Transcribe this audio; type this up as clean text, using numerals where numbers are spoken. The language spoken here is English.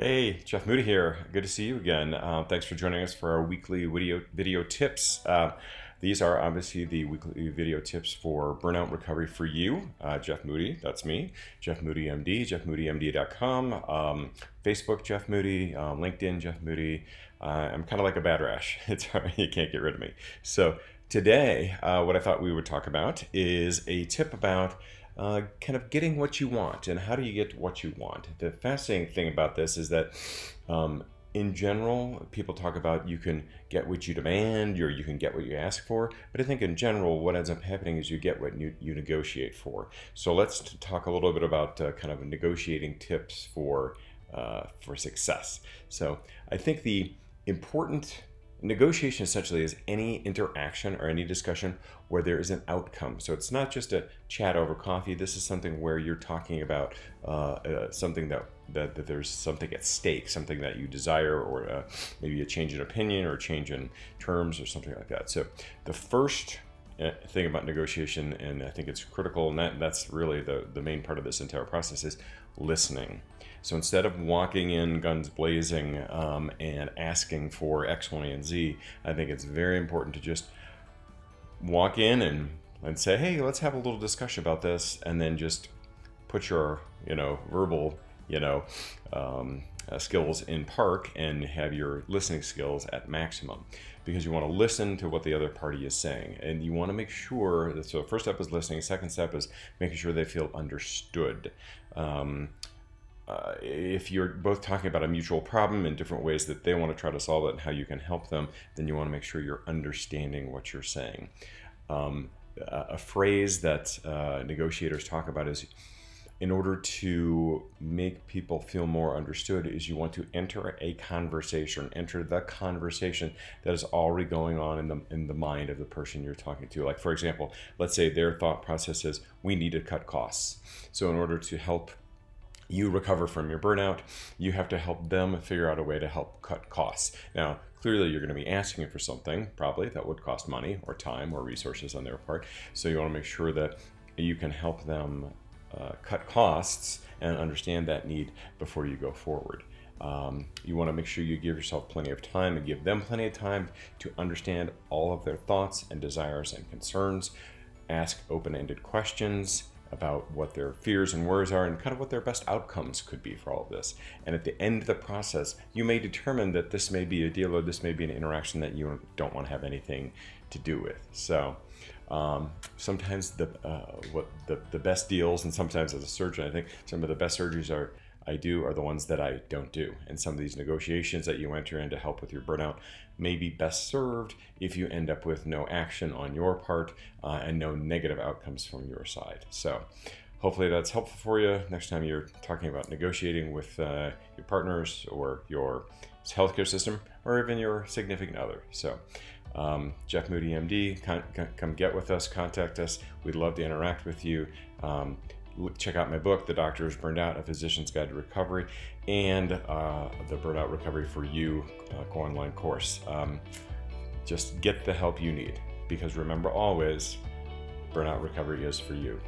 Hey, Jeff Moody here. Good to see you again. Thanks for joining us for our weekly video tips. These are obviously the weekly video tips for burnout recovery for you. Jeff Moody, that's me. Jeff Moody MD, jeffmoodymd.com. Facebook, Jeff Moody. LinkedIn, Jeff Moody. I'm kind of like a bad rash. It's hard, you can't get rid of me. So today, what I thought we would talk about is a tip about kind of getting what you want. And how do you get what you want? The fascinating thing about this is that in general, people talk about you can get what you demand or you can get what you ask for. But I think in general, what ends up happening is you get what you negotiate for. So let's talk a little bit about kind of negotiating tips for success. So I think the important negotiation essentially is any interaction or any discussion where there is an outcome. So it's not just a chat over coffee. This is something where you're talking about something that there's something at stake, something that you desire, or maybe a change in opinion or a change in terms or something like that. So the first thing about negotiation, and I think it's critical, and that's really the main part of this entire process, is listening. So instead of walking in guns blazing and asking for X, Y, and Z, I think it's very important to just walk in and say, hey, let's have a little discussion about this, and then just put your verbal skills in park and have your listening skills at maximum, because you want to listen to what the other party is saying, and you want to make sure that, so first step is listening, second step is making sure they feel understood. If you're both talking about a mutual problem in different ways that they want to try to solve it and how you can help them, then you want to make sure you're understanding what you're saying. A phrase that negotiators talk about is, in order to make people feel more understood, is you want to enter the conversation that is already going on in the mind of the person you're talking to. Like, for example, let's say their thought process is, we need to cut costs. So in order to help you recover from your burnout, you have to help them figure out a way to help cut costs. Now, clearly you're going to be asking for something probably that would cost money or time or resources on their part. So you want to make sure that you can help them cut costs and understand that need before you go forward. You want to make sure you give yourself plenty of time and give them plenty of time to understand all of their thoughts and desires and concerns. Ask open-ended questions about what their fears and worries are and kind of what their best outcomes could be for all of this. And at the end of the process, you may determine that this may be a deal or this may be an interaction that you don't want to have anything to do with. So sometimes the best deals, and sometimes as a surgeon, I think some of the best surgeries I do are the ones that I don't do. And some of these negotiations that you enter in to help with your burnout may be best served if you end up with no action on your part and no negative outcomes from your side. So hopefully that's helpful for you next time you're talking about negotiating with your partners or your healthcare system or even your significant other. So Jeff Moody MD, come get with us, contact us. We'd love to interact with you. Check out my book, The Doctor is Burned Out, A Physician's Guide to Recovery, and the Burnout Recovery for You online course. Just get the help you need, because remember always, burnout recovery is for you.